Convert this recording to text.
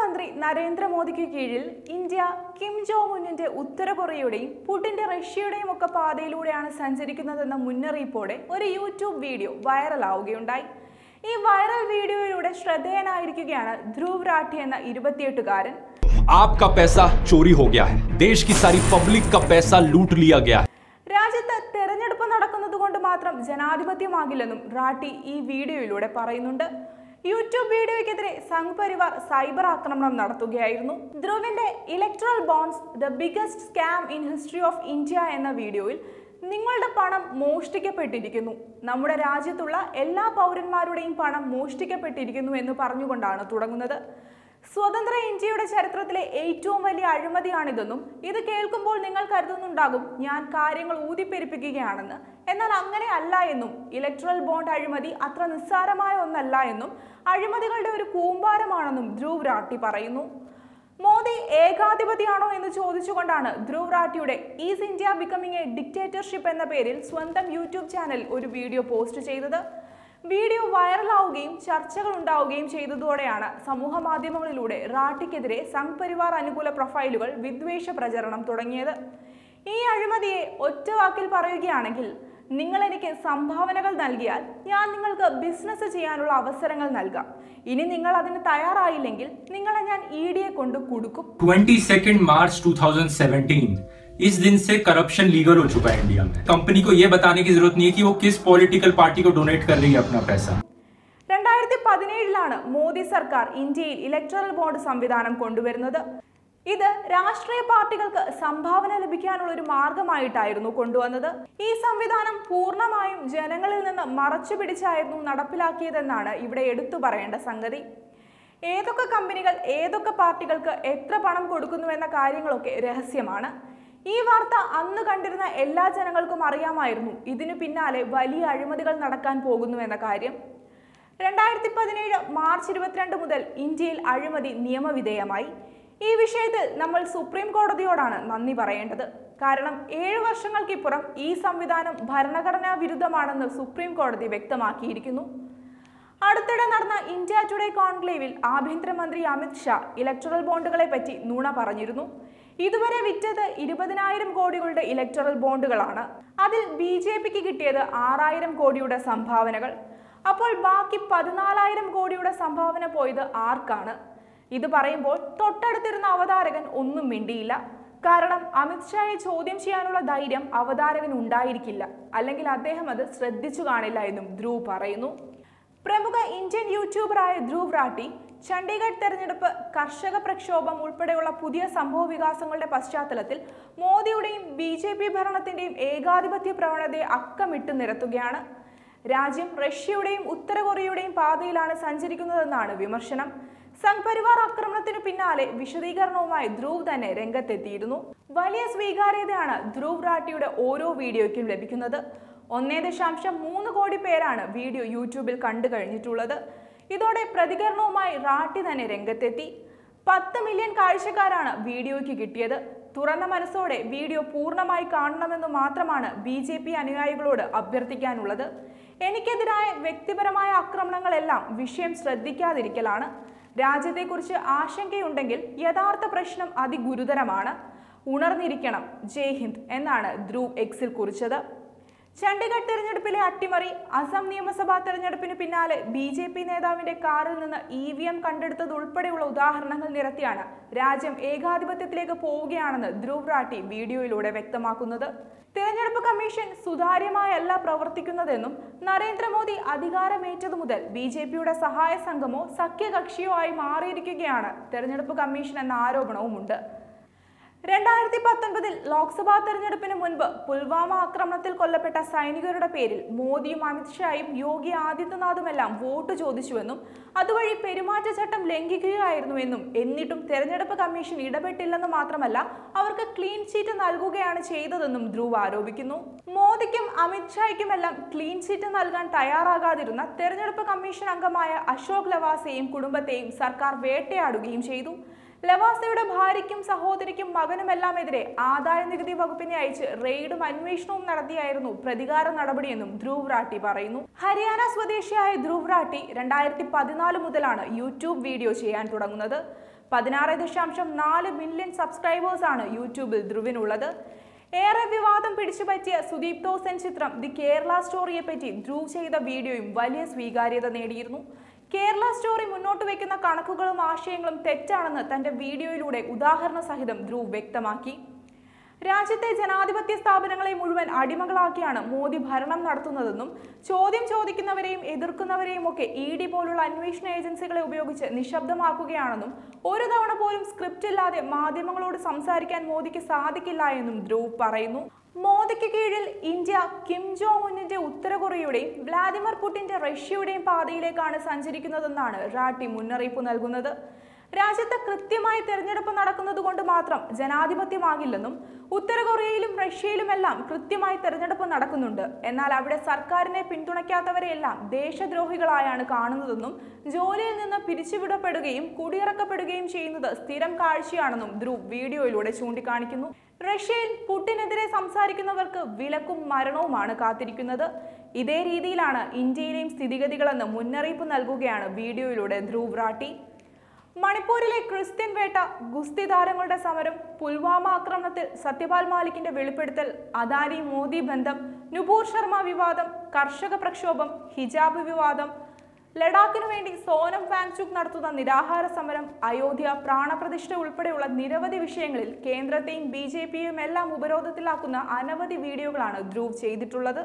പ്രധാനമന്ത്രി നരേന്ദ്രമോദിക്ക് കീഴിൽ ഇന്ത്യ കിം ജോങ് ഉന്നിന്റെ ഉത്തര കൊറിയയുടെയും പുടിന്റെ റഷ്യയുടെയും ഒക്കെ പാതയിലൂടെയാണ് സഞ്ചരിക്കുന്നതെന്ന മുന്നറിയിപ്പോടെ ഒരു യൂട്യൂബ് വീഡിയോ വൈറലാവുകയുണ്ടായി. ഈ വൈറൽ വീഡിയോയിലൂടെ ശ്രദ്ധേയനായിരിക്കുകയാണ് ധ്രുവ് രാഠി എന്ന 28-കാരൻ. आपका पैसा चोरी हो गया है. देश की सारी पब्लिक का पैसा लूट लिया गया है. രാജ്യത്ത് തെരഞ്ഞെടുപ്പ് നടക്കുന്നതുകൊണ്ട് മാത്രം ജനാധിപത്യമാകില്ലെന്നും രാഠി ഈ വീഡിയോയിലൂടെ പറയുന്നുണ്ട്. യൂട്യൂബ് വീഡിയോയ്ക്കെതിരെ സംഘ് പരിവാർ സൈബർ ആക്രമണം നടത്തുകയായിരുന്നു. ധ്രുവിന്റെ electoral bonds the biggest scam in history of India എന്ന വീഡിയോയിൽ നിങ്ങളുടെ പണം മോഷ്ടിക്കപ്പെട്ടിരിക്കുന്നു, നമ്മുടെ രാജ്യത്തുള്ള എല്ലാ പൗരന്മാരുടെയും പണം മോഷ്ടിക്കപ്പെട്ടിരിക്കുന്നു എന്ന് പറഞ്ഞുകൊണ്ടാണ് തുടങ്ങുന്നത്. സ്വതന്ത്ര ഇന്ത്യയുടെ ചരിത്രത്തിലെ ഏറ്റവും വലിയ അഴിമതിയാണിതെന്നും ഇത് കേൾക്കുമ്പോൾ നിങ്ങൾ കരുതുന്നുണ്ടാകും ഞാൻ കാര്യങ്ങൾ ഊതിപ്പെരുപ്പിക്കുകയാണെന്ന്. എന്നാൽ അങ്ങനെ അല്ല എന്നും ഇലക്ട്രൽ ബോണ്ട് അഴിമതി അത്ര നിസ്സാരമായ ഒന്നല്ല എന്നും അഴിമതികളുടെ ഒരു കൂമ്പാരമാണെന്നും ധ്രുവ് രാഠി പറയുന്നു. മോദി ഏകാധിപതിയാണോ എന്ന് ചോദിച്ചുകൊണ്ടാണ് ധ്രുവ് രാഠിയുടെ is India becoming a dictatorship എന്ന പേരിൽ സ്വന്തം യൂട്യൂബ് ചാനൽ ഒരു വീഡിയോ പോസ്റ്റ് ചെയ്തത്. വീഡിയോ വൈറലാവുകയും ചർച്ചകൾ ഉണ്ടാവുകയും ചെയ്തതോടെയാണ് സമൂഹ മാധ്യമങ്ങളിലൂടെ രാഠിക്കെതിരെ സംഘ് പരിവാർ അനുകൂല പ്രൊഫൈലുകൾ വിദ്വേഷ പ്രചരണം തുടങ്ങിയത്. ഈ അഴിമതിയെ ഒറ്റ വാക്കിൽ പറയുകയാണെങ്കിൽ, നിങ്ങൾ എനിക്ക് സംഭാവനകൾ നൽകിയാൽ ഞാൻ നിങ്ങൾക്ക് ബിസിനസ് ചെയ്യാനുള്ള അവസരങ്ങൾ നൽകാം. ഇനി നിങ്ങൾ അതിന് തയ്യാറായില്ലെങ്കിൽ നിങ്ങളെ ഞാൻ EDയെ കൊണ്ട് കുടുക്കും. 22 मार्च 2017 इस दिन से करप्शन लीगल हो चुका है इंडिया में. कंपनी को यह बताने की जरूरत नहीं है कि वो किस पॉलिटिकल पार्टी को डोनेट कर रही है अपना पैसा. 2017 മോദി സർക്കാർ ഇന്ത്യയിൽ ഇലക്ട്രൽ ബോണ്ട് സംവിധാനം കൊണ്ടുവരുന്നത്. ഇത് രാഷ്ട്രീയ പാർട്ടികൾക്ക് സംഭാവന ലഭിക്കാനുള്ള ഒരു മാർഗമായിട്ടായിരുന്നു കൊണ്ടുവന്നത്. ഈ സംവിധാനം പൂർണ്ണമായും ജനങ്ങളിൽ നിന്ന് മറച്ചു പിടിച്ചായിരുന്നു നടപ്പിലാക്കിയതെന്നാണ് ഇവിടെ എടുത്തു പറയേണ്ട സംഗതി. ഏതൊക്കെ കമ്പനികൾ ഏതൊക്കെ പാർട്ടികൾക്ക് എത്ര പണം കൊടുക്കുന്നുവെന്ന കാര്യങ്ങളൊക്കെ രഹസ്യമാണ്. ഈ വാർത്ത അന്ന് കണ്ടിരുന്ന എല്ലാ ജനങ്ങൾക്കും അറിയാമായിരുന്നു ഇതിനു പിന്നാലെ വലിയ അഴിമതികൾ നടക്കാൻ പോകുന്നുവെന്ന കാര്യം. 2017 മാർച്ച് 22 മുതൽ ഇന്ത്യയിൽ അഴിമതി നിയമവിധേയമായി. ഈ വിഷയത്തിൽ നമ്മൾ സുപ്രീം കോടതിയോടാണ് നന്ദി പറയേണ്ടത്. കാരണം 7 വർഷങ്ങൾക്കിപ്പുറം ഈ സംവിധാനം ഭരണഘടനാ വിരുദ്ധമാണെന്ന് സുപ്രീം കോടതി വ്യക്തമാക്കിയിരിക്കുന്നു. അടുത്തിടെ നടന്ന ഇന്ത്യ ടുഡേ കോൺക്ലേവിൽ ആഭ്യന്തരമന്ത്രി അമിത് ഷാ ഇലക്ട്രൽ ബോണ്ടുകളെ പറ്റി നുണ പറഞ്ഞിരുന്നു. ഇതുവരെ വിറ്റത് 20,000 കോടികളുടെ ഇലക്ട്രൽ ബോണ്ടുകളാണ്. അതിൽ BJPക്ക് കിട്ടിയത് 6,000 കോടിയുടെ സംഭാവനകൾ. അപ്പോൾ ബാക്കി 14,000 കോടിയുടെ സംഭാവന പോയത് ആർക്കാണ്? ഇത് പറയുമ്പോൾ തൊട്ടടുത്തിരുന്ന അവതാരകൻ ഒന്നും മിണ്ടിയില്ല. കാരണം അമിത് ഷായെ ചോദ്യം ചെയ്യാനുള്ള ധൈര്യം അവതാരകൻ ഉണ്ടായിരിക്കില്ല, അല്ലെങ്കിൽ അദ്ദേഹം അത് ശ്രദ്ധിച്ചു കാണില്ല എന്നും ധ്രുവ് പറയുന്നു. പ്രമുഖ ഇന്ത്യൻ യൂട്യൂബറായ ധ്രുവ് രാഠി ചണ്ഡീഗഡ് തെരഞ്ഞെടുപ്പ്, കർഷക പ്രക്ഷോഭം ഉൾപ്പെടെയുള്ള പുതിയ സംഭവ വികാസങ്ങളുടെ പശ്ചാത്തലത്തിൽ മോദിയുടെയും BJP ഭരണത്തിന്റെയും ഏകാധിപത്യ പ്രവണതയെ അക്കമിട്ട് നിരത്തുകയാണ്. രാജ്യം റഷ്യയുടെയും ഉത്തര കൊറിയയുടെയും പാതയിലാണ് സഞ്ചരിക്കുന്നതെന്നാണ് വിമർശനം. സംഘ് പരിവാർ ആക്രമണത്തിനു പിന്നാലെ വിശദീകരണവുമായി ധ്രുവ് തന്നെ രംഗത്തെത്തിയിരുന്നു. വലിയ സ്വീകാര്യതയാണ് ധ്രുവ് രാഠിയുടെ ഓരോ വീഡിയോയ്ക്കും ലഭിക്കുന്നത്. 1.3 കോടി പേരാണ് വീഡിയോ യൂട്യൂബിൽ കണ്ടു കഴിഞ്ഞിട്ടുള്ളത്. ഇതോടെ പ്രതികരണവുമായി രാഠി തന്നെ രംഗത്തെത്തി. 10 മില്യൺ കാഴ്ചക്കാരാണ് വീഡിയോയ്ക്ക് കിട്ടിയത്. തുറന്ന മനസ്സോടെ വീഡിയോ പൂർണ്ണമായി കാണണമെന്ന് മാത്രമാണ് BJP അനുയായികളോട് അഭ്യർത്ഥിക്കാനുള്ളത്. എനിക്കെതിരായ വ്യക്തിപരമായ ആക്രമണങ്ങളെല്ലാം വിഷയം ശ്രദ്ധിക്കാതിരിക്കലാണ്. രാജ്യത്തെക്കുറിച്ച് ആശങ്കയുണ്ടെങ്കിൽ യഥാർത്ഥ പ്രശ്നം അതിഗുരുതരമാണ്. ഉണർന്നിരിക്കണം. ജയ് ഹിന്ദ് എന്നാണ് ധ്രുവ് എക്സിൽ കുറിച്ചത്. ചണ്ഡീഗഡ് തെരഞ്ഞെടുപ്പിലെ അട്ടിമറി, അസം നിയമസഭാ തെരഞ്ഞെടുപ്പിന് പിന്നാലെ BJP നേതാവിന്റെ കാറിൽ നിന്ന് EVM കണ്ടെടുത്തതുൾപ്പെടെയുള്ള ഉദാഹരണങ്ങൾ നിരത്തിയാണ് രാജ്യം ഏകാധിപത്യത്തിലേക്ക് പോവുകയാണെന്ന് ധ്രുവ് രാഠി വീഡിയോയിലൂടെ വ്യക്തമാക്കുന്നത്. തെരഞ്ഞെടുപ്പ് കമ്മീഷൻ സുതാര്യമായല്ല പ്രവർത്തിക്കുന്നതെന്നും നരേന്ദ്രമോദി അധികാരമേറ്റതു മുതൽ BJPയുടെ സഹായ സംഘമോ സഖ്യകക്ഷിയോ ആയി മാറിയിരിക്കുകയാണ് തെരഞ്ഞെടുപ്പ് കമ്മീഷൻ എന്ന ആരോപണവുമുണ്ട്. 2019 ലോക്സഭാ തെരഞ്ഞെടുപ്പിന് മുൻപ് പുൽവാമ ആക്രമണത്തിൽ കൊല്ലപ്പെട്ട സൈനികരുടെ പേരിൽ മോദിയും അമിത് ഷായും യോഗി ആദിത്യനാഥുമെല്ലാം വോട്ട് ചോദിച്ചുവെന്നും അതുവഴി പെരുമാറ്റച്ചട്ടം ലംഘിക്കുകയായിരുന്നുവെന്നും എന്നിട്ടും തെരഞ്ഞെടുപ്പ് കമ്മീഷൻ ഇടപെട്ടില്ലെന്ന് മാത്രമല്ല അവർക്ക് ക്ലീൻ ചീറ്റ് നൽകുകയാണ് ചെയ്തതെന്നും ധ്രുവ് ആരോപിക്കുന്നു. മോദിക്കും അമിത് ഷായ്ക്കുമെല്ലാം ക്ലീൻ ചീറ്റ് നൽകാൻ തയ്യാറാകാതിരുന്ന തെരഞ്ഞെടുപ്പ് കമ്മീഷൻ അംഗമായ അശോക് ലവാസയെയും കുടുംബത്തെയും സർക്കാർ വേട്ടയാടുകയും ചെയ്തു. ലവാസയുടെ ഭാര്യയ്ക്കും സഹോദരിക്കും മകനുമെല്ലാമെതിരെ ആദായ നികുതി വകുപ്പിനെ അയച്ച് റെയ്ഡും അന്വേഷണവും നടത്തിയായിരുന്നു പ്രതികാര നടപടിയെന്നും ധ്രുവ് റാട്ടി പറയുന്നു. ഹരിയാന സ്വദേശിയായ ധ്രുവ് റാട്ടി 2014 മുതലാണ് യൂട്യൂബ് വീഡിയോ ചെയ്യാൻ തുടങ്ങുന്നത്. 16.4 മില്യൺ സബ്സ്ക്രൈബേഴ്സാണ് യൂട്യൂബിൽ ധ്രുവിനുള്ളത്. ഏറെ വിവാദം പിടിച്ചുപറ്റിയ സുദീപ് തോസൻ ചിത്രം ദി കേരള സ്റ്റോറിയെ പറ്റി ധ്രുവ് ചെയ്ത വീഡിയോയും വലിയ സ്വീകാര്യത നേടിയിരുന്നു. കേരള സ്റ്റോറി മുന്നോട്ട് വയ്ക്കുന്ന കണക്കുകളും ആശയങ്ങളും തെറ്റാണെന്ന് തന്റെ വീഡിയോയിലൂടെ ഉദാഹരണ സഹിതം ധ്രുവ് വ്യക്തമാക്കി. രാജ്യത്തെ ജനാധിപത്യ സ്ഥാപനങ്ങളെ മുഴുവൻ അടിമകളാക്കിയാണ് മോദി ഭരണം നടത്തുന്നതെന്നും ചോദ്യം ചോദിക്കുന്നവരെയും എതിർക്കുന്നവരെയും ഒക്കെ ED പോലുള്ള അന്വേഷണ ഏജൻസികളെ ഉപയോഗിച്ച് നിശബ്ദമാക്കുകയാണെന്നും ഒരു തവണ പോലും സ്ക്രിപ്റ്റ് ഇല്ലാതെ മാധ്യമങ്ങളോട് സംസാരിക്കാൻ മോദിക്ക് സാധിക്കില്ല എന്നും ധ്രുവ് പറയുന്നു. മോദിക്ക് കീഴിൽ ഇന്ത്യ കിം ജോങ് ഉന്നിന്റെ ഉത്തര കൊറിയയുടെയും വ്ളാദിമിർ പുടിന്റെ റഷ്യയുടെയും പാതയിലേക്കാണ് സഞ്ചരിക്കുന്നതെന്നാണ് റാട്ടി മുന്നറിയിപ്പ് നൽകുന്നത്. രാജ്യത്ത് കൃത്യമായി തെരഞ്ഞെടുപ്പ് നടക്കുന്നത് കൊണ്ട് മാത്രം ജനാധിപത്യമാകില്ലെന്നും ഉത്തര കൊറിയയിലും റഷ്യയിലുമെല്ലാം കൃത്യമായി തെരഞ്ഞെടുപ്പ് നടക്കുന്നുണ്ട്, എന്നാൽ അവിടെ സർക്കാരിനെ പിന്തുണയ്ക്കാത്തവരെയെല്ലാം ദേശദ്രോഹികളായാണ് കാണുന്നതെന്നും ജോലിയിൽ നിന്ന് പിരിച്ചുവിടപ്പെടുകയും കുടിയിറക്കപ്പെടുകയും ചെയ്യുന്നത് സ്ഥിരം കാഴ്ചയാണെന്നും ധ്രുവ് വീഡിയോയിലൂടെ ചൂണ്ടിക്കാണിക്കുന്നു. റഷ്യയിൽ പുടിനെതിരെ സംസാരിക്കുന്നവർക്ക് വിലക്കും മരണവുമാണ് കാത്തിരിക്കുന്നത്. ഇതേ രീതിയിലാണ് ഇന്ത്യയിലെയും സ്ഥിതിഗതികളെന്ന് മുന്നറിയിപ്പ് നൽകുകയാണ് വീഡിയോയിലൂടെ ധ്രുവ് റാട്ടി. മണിപ്പൂരിലെ ക്രിസ്ത്യൻ വേട്ട, ഗുസ്തി താരങ്ങളുടെ സമരം, പുൽവാമ ആക്രമണത്തിൽ സത്യപാൽ മാലിക്കിന്റെ വെളിപ്പെടുത്തൽ, അദാനി മോദി ബന്ധം, നുപൂർ ശർമ്മ വിവാദം, കർഷക പ്രക്ഷോഭം, ഹിജാബ് വിവാദം, ലഡാക്കിനു വേണ്ടി സോനം വാങ്ചുക് നടത്തുന്ന നിരാഹാര സമരം, അയോധ്യ, പ്രാണപ്രതിഷ്ഠ ഉൾപ്പെടെയുള്ള നിരവധി വിഷയങ്ങളിൽ കേന്ദ്രത്തെയും BJPയെയും എല്ലാം ഉപരോധത്തിലാക്കുന്ന അനവധി വീഡിയോകളാണ് ധ്രുവ് ചെയ്തിട്ടുള്ളത്.